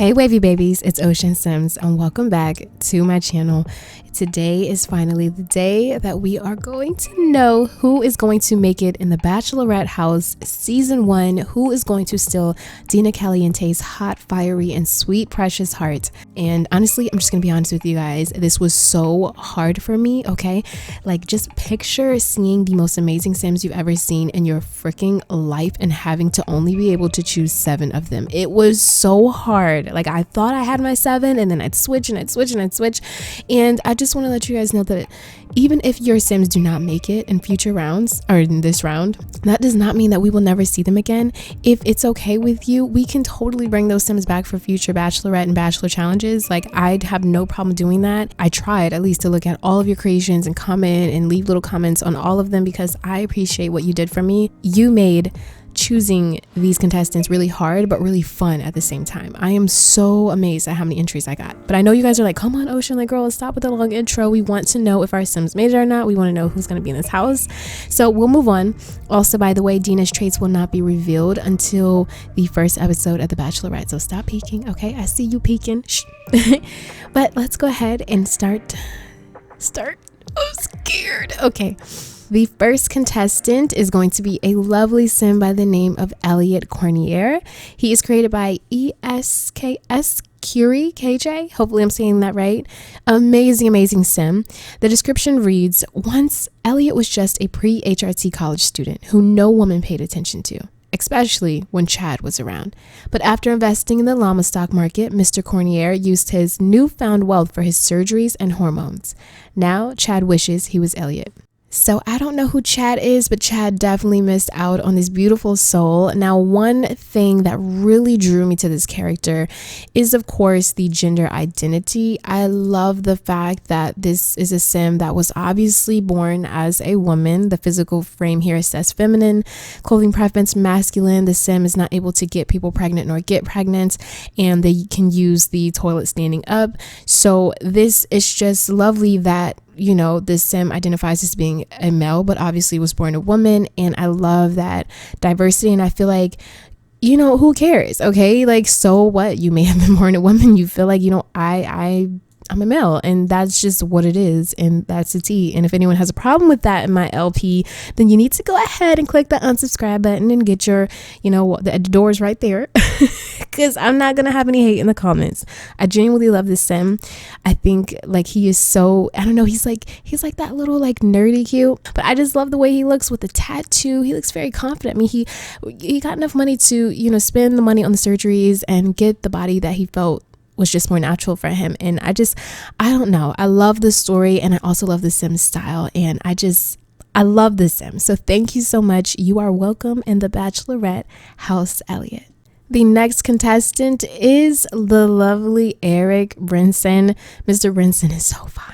Hey wavy babies, it's Ocean Sims and welcome back to my channel. Today is finally the day that we are going to know who is going to make it in the Bachelorette house season 1, who is going to steal Dina Caliente's hot, fiery, and sweet, precious heart. And honestly, I'm just gonna be honest with you guys, this was so hard for me, okay? Like, just picture seeing the most amazing Sims you've ever seen in your freaking life and having to only be able to choose 7 of them. It was so hard. Like, I thought I had my 7 and then I'd switch and I'd switch and I'd switch. And I just want to let you guys know that even if your Sims do not make it in future rounds or in this round, that does not mean that we will never see them again. If it's okay with you, we can totally bring those Sims back for future Bachelorette and Bachelor challenges. Like, I'd have no problem doing that. I tried at least to look at all of your creations and comment and leave little comments on all of them because I appreciate what you did for me. You made choosing these contestants really hard but really fun at the same time. I am so amazed at how many entries I got. But I know you guys are like, come on Ocean, like, girl, stop with the long intro. We want to know if our Sims made it or not. We want to know who's going to be in this house. So we'll move on. Also, by the way, Dina's traits will not be revealed until the first episode of The Bachelorette. So stop peeking, okay? I see you peeking. Shh. But let's go ahead and start. I'm scared. Okay. The first contestant is going to be a lovely Sim by the name of Elliott Cornier. He is created by ESKS Curie KJ. Hopefully I'm saying that right. Amazing Sim. The description reads, once Elliott was just a pre-HRT college student who no woman paid attention to, especially when Chad was around. But after investing in the llama stock market, Mr. Cornier used his newfound wealth for his surgeries and hormones. Now Chad wishes he was Elliott. So I don't know who Chad is, but Chad definitely missed out on this beautiful soul. Now, one thing that really drew me to this character is, of course, the gender identity. I love the fact that this is a Sim that was obviously born as a woman. The physical frame here says feminine, clothing preference masculine. The Sim is not able to get people pregnant nor get pregnant, and they can use the toilet standing up. So this is just lovely that, you know, this Sim identifies as being a male, but obviously was born a woman. And I love that diversity. And I feel like, you know, who cares? Okay. Like, so what? You may have been born a woman. You feel like, you know, I'm a male, and that's just what it is, and that's a T. And if anyone has a problem with that in my LP, then you need to go ahead and click the unsubscribe button and get your, you know, the doors right there, because I'm not gonna have any hate in the comments. I genuinely love this Sim. I think, like, he is so, I don't know, he's like that little, like, nerdy cute, but I just love the way he looks with the tattoo. He looks very confident. I mean, he got enough money to, you know, spend the money on the surgeries and get the body that he felt was just more natural for him. And I don't know, I love the story, and I also love the Sim style, and I love the Sim. So thank you so much. You are welcome in the Bachelorette house, Elliott. The next contestant is the lovely Eric Brinson. Mr. Brinson is so fine.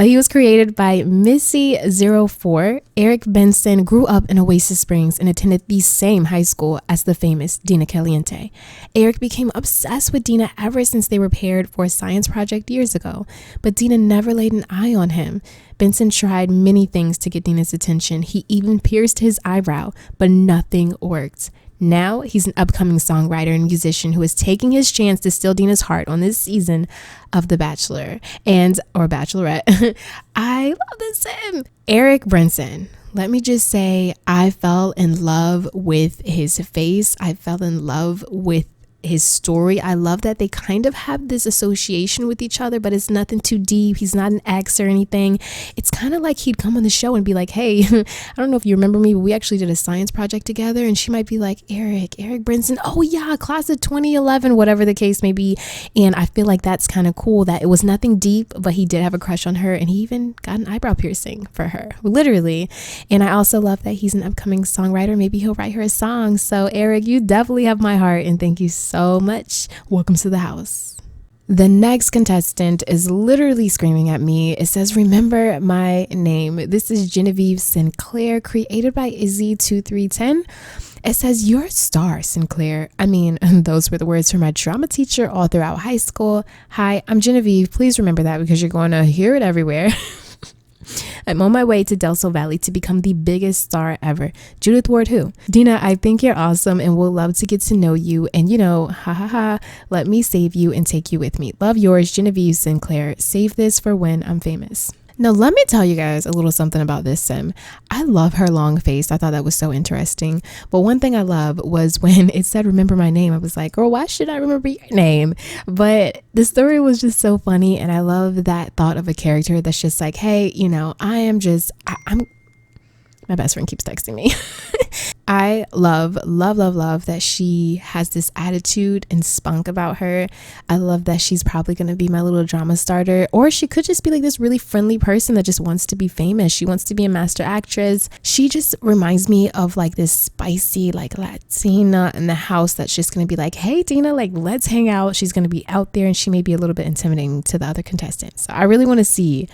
He was created by Missy04. Eric Benson grew up in Oasis Springs and attended the same high school as the famous Dina Caliente. Eric became obsessed with Dina ever since they were paired for a science project years ago, but Dina never laid an eye on him. Benson tried many things to get Dina's attention. He even pierced his eyebrow, but nothing worked. Now he's an upcoming songwriter and musician who is taking his chance to steal Dina's heart on this season of The Bachelor or Bachelorette. I love this Sim. Eric Brinson. Let me just say, I fell in love with his face. I fell in love with his story. I love that they kind of have this association with each other, but it's nothing too deep. He's not an ex or anything. It's kind of like he'd come on the show and be like, hey, I don't know if you remember me, but we actually did a science project together. And she might be like, Eric Brinson. Oh yeah, class of 2011, whatever the case may be. And I feel like that's kind of cool that it was nothing deep, but he did have a crush on her, and he even got an eyebrow piercing for her, literally. And I also love that he's an upcoming songwriter. Maybe he'll write her a song. So Eric, you definitely have my heart, and thank you so much. Welcome to the house. The next contestant is literally screaming at me. It says, remember my name. This is Genevieve Sinclair, created by Izzy2310. It says, you're a star, Sinclair. I mean, those were the words from my drama teacher all throughout high school. Hi, I'm Genevieve. Please remember that because you're going to hear it everywhere. I'm on my way to Del Sol Valley to become the biggest star ever. Judith Ward who? Dina, I think you're awesome and will love to get to know you. And let me save you and take you with me. Love yours, Genevieve Sinclair. Save this for when I'm famous. Now, let me tell you guys a little something about this sim. I love her long face. I thought that was so interesting. But one thing I love was when it said, remember my name. I was like, girl, why should I remember your name? But the story was just so funny. And I love that thought of a character that's just like, hey, I'm my best friend keeps texting me. I love that she has this attitude and spunk about her. I love that she's probably going to be my little drama starter, or she could just be like this really friendly person that just wants to be famous. She wants to be a master actress. She just reminds me of like this spicy like Latina in the house that's just going to be like, hey Dina, like let's hang out. She's going to be out there and she may be a little bit intimidating to the other contestants. So I really want to see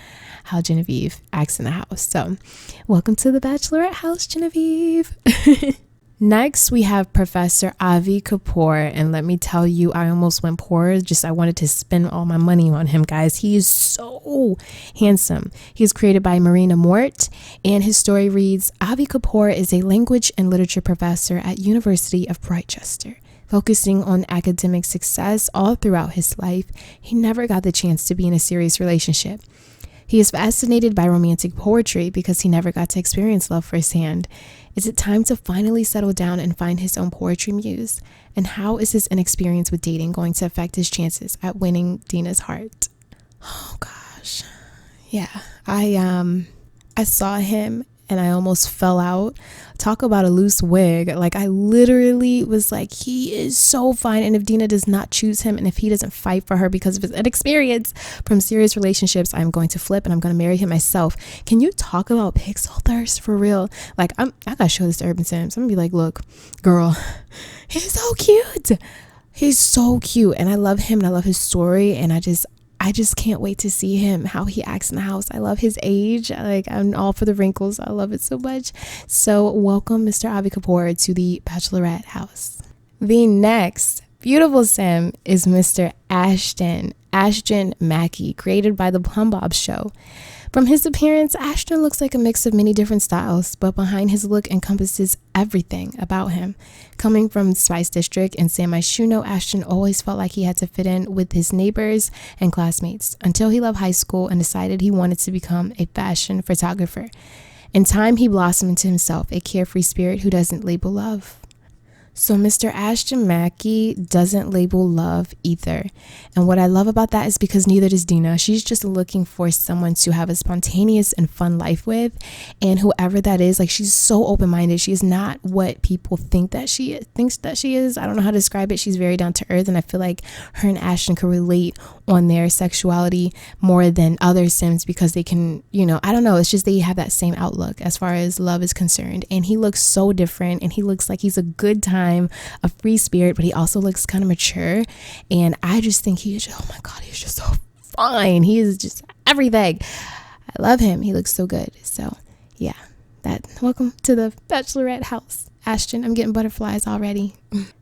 how Genevieve acts in the house. So welcome to the Bachelorette house, Genevieve. Next, we have Professor Avi Kapoor. And let me tell you, I almost went poor. I wanted to spend all my money on him, guys. He is so handsome. He is created by Marina Mort. And his story reads, Avi Kapoor is a language and literature professor at University of Rochester. Focusing on academic success all throughout his life, he never got the chance to be in a serious relationship. He is fascinated by romantic poetry because he never got to experience love firsthand. Is it time to finally settle down and find his own poetry muse? And how is his inexperience with dating going to affect his chances at winning Dina's heart? Oh gosh. Yeah, I saw him and I almost fell out. Talk about a loose wig. Like I literally was like, he is so fine. And if Dina does not choose him and if he doesn't fight for her because of his inexperience from serious relationships, I'm going to flip and I'm going to marry him myself. Can you talk about pixel thirst for real? Like I gotta show this to Urban Sims. I'm gonna be like, look, girl, he's so cute. He's so cute. And I love him and I love his story. And I just can't wait to see him, how he acts in the house. I love his age. Like I'm all for the wrinkles. I love it so much. So welcome Mr. Avi Kapoor to the Bachelorette house. The next beautiful sim is Mr. Ashton Mackey, created by the Plum Bob Show. From his appearance, Ashton looks like a mix of many different styles, but behind his look encompasses everything about him. Coming from Spice District and San Myshuno, Ashton always felt like he had to fit in with his neighbors and classmates until he left high school and decided he wanted to become a fashion photographer. In time, he blossomed into himself, a carefree spirit who doesn't label love. So Mr. Ashton Mackey doesn't label love either. And what I love about that is because neither does Dina. She's just looking for someone to have a spontaneous and fun life with. And whoever that is, like she's so open-minded. She is not what people thinks that she is. I don't know how to describe it. She's very down to earth. And I feel like her and Ashton could relate on their sexuality more than other Sims because they can, I don't know. It's just they have that same outlook as far as love is concerned. And he looks so different and he looks like he's a good time, a free spirit, but he also looks kind of mature. And I just think oh my God, he's just so fine. He is just everything. I love him. He looks so good. So yeah, welcome to the Bachelorette house. Ashton, I'm getting butterflies already.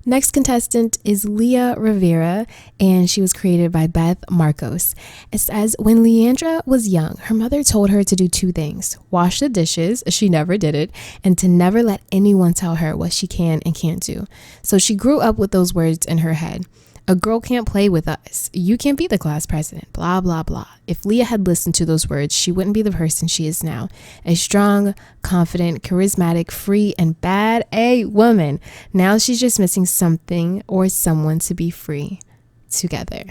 Next contestant is Leah Rivera, and she was created by Beth Marcos. It says, when Leandra was young, her mother told her to do two things: wash the dishes, she never did it, and to never let anyone tell her what she can and can't do. So she grew up with those words in her head. A girl can't play with us. You can't be the class president, blah, blah, blah. If Leah had listened to those words, she wouldn't be the person she is now. A strong, confident, charismatic, free, and bad A woman. Now she's just missing something or someone to be free together.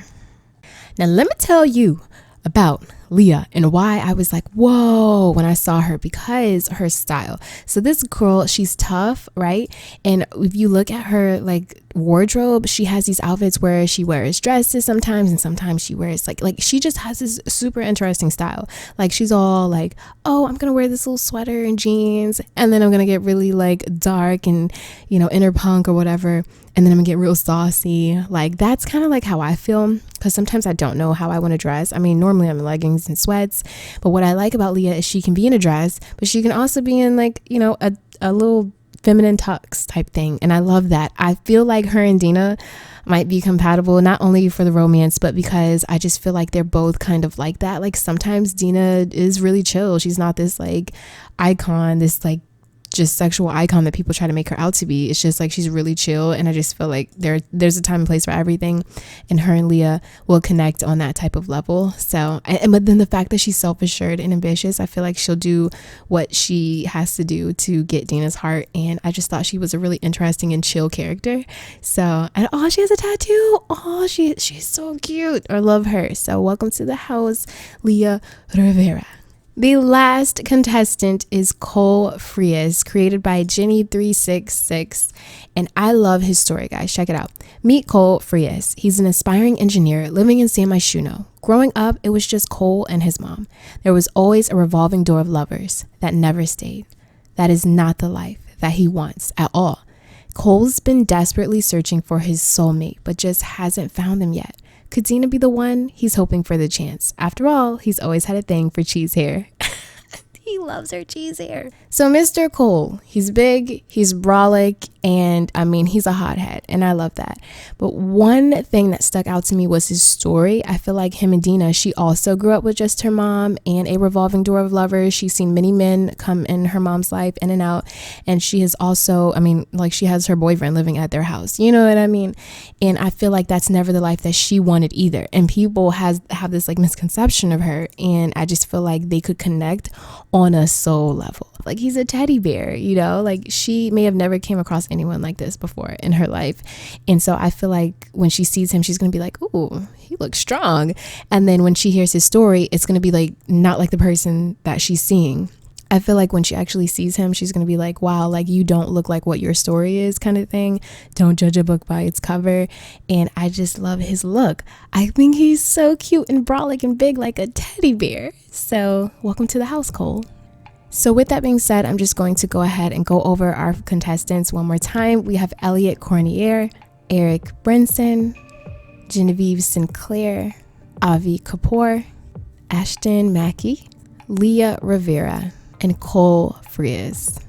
Now let me tell you about Leah and why I was like, whoa, when I saw her, because her style. So this girl, she's tough, right? And if you look at her like wardrobe, she has these outfits where she wears dresses sometimes, and sometimes she wears like she just has this super interesting style. Like she's all like, oh, I'm gonna wear this little sweater and jeans, and then I'm gonna get really like dark and inner punk or whatever, and then I'm gonna get real saucy. Like that's kind of like how I feel, because sometimes I don't know how I want to dress. I mean, normally I'm in leggings and sweats, but what I like about Leah is she can be in a dress, but she can also be in like a little feminine tux type thing. And I love that. I feel like her and Dina might be compatible, not only for the romance, but because I just feel like they're both kind of like that. Like sometimes Dina is really chill. She's not this like icon, this like just sexual icon that people try to make her out to be. It's just like she's really chill, and I just feel like there's a time and place for everything, and her and Leah will connect on that type of level. So but then the fact that she's self-assured and ambitious, I feel like she'll do what she has to do to get Dina's heart. And I just thought she was a really interesting and chill character. So, and oh, she has a tattoo. Oh, she's so cute. I love her. So welcome to the house, Leah Rivera. The last contestant is Cole Frias, created by Jenny366, and I love his story, guys. Check it out. Meet Cole Frias. He's an aspiring engineer living in San Myshuno. Growing up, it was just Cole and his mom. There was always a revolving door of lovers that never stayed. That is not the life that he wants at all. Cole's been desperately searching for his soulmate, but just hasn't found them yet. Could Dina be the one? He's hoping for the chance. After all, he's always had a thing for cheese hair. He loves her cheese hair. So Mr. Cole, he's big, he's brolic, and I mean, he's a hothead, and I love that. But one thing that stuck out to me was his story. I feel like him and Dina, she also grew up with just her mom and a revolving door of lovers. She's seen many men come in her mom's life, in and out, and she has also, I mean, like she has her boyfriend living at their house. You know what I mean? And I feel like that's never the life that she wanted either. And people have this like misconception of her, and I just feel like they could connect on a soul level. Like he's a teddy bear, you know, like she may have never came across anyone like this before in her life. And so I feel like when she sees him, she's gonna be like, ooh, he looks strong. And then when she hears his story, it's gonna be like not like the person that she's seeing. I feel like when she actually sees him, she's going to be like, wow, like you don't look like what your story is, kind of thing. Don't judge a book by its cover. And I just love his look. I think he's so cute and brolic and big like a teddy bear. So welcome to the house, Cole. So with that being said, I'm just going to go ahead and go over our contestants one more time. We have Elliott Cornier, Eric Brinson, Genevieve Sinclair, Avi Kapoor, Ashton Mackey, Leah Rivera, and Cole Frias.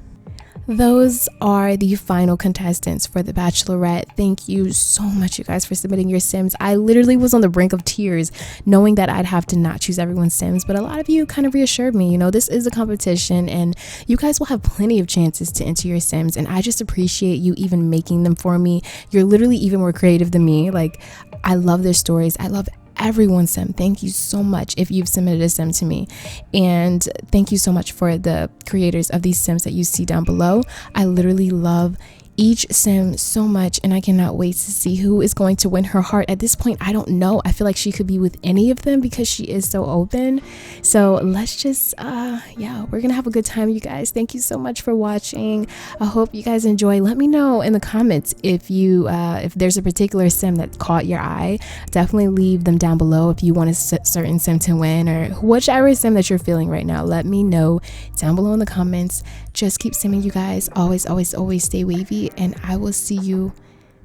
Those are the final contestants for The Bachelorette. Thank you so much, you guys, for submitting your Sims. I literally was on the brink of tears knowing that I'd have to not choose everyone's Sims, but a lot of you kind of reassured me, you know, this is a competition and you guys will have plenty of chances to enter your Sims, and I just appreciate you even making them for me. You're literally even more creative than me. Like, I love their stories. I love everyone's sim. Thank you so much if you've submitted a sim to me, and thank you so much for the creators of these sims that you see down below. I literally love each sim so much, and I cannot wait to see who is going to win her heart. At this point, I don't know. I feel like she could be with any of them because she is so open. So let's just yeah, we're gonna have a good time, you guys. Thank you so much for watching. I hope you guys enjoy. Let me know in the comments if you if there's a particular sim that caught your eye. Definitely leave them down below if you want a certain sim to win, or whichever sim that you're feeling right now. Let me know down below in the comments. Just keep simming, you guys. Always, always, always stay wavy, and I will see you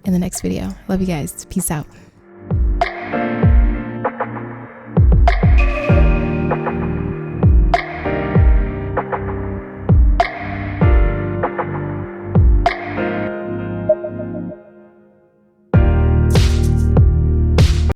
in the next video. Love you guys. Peace out.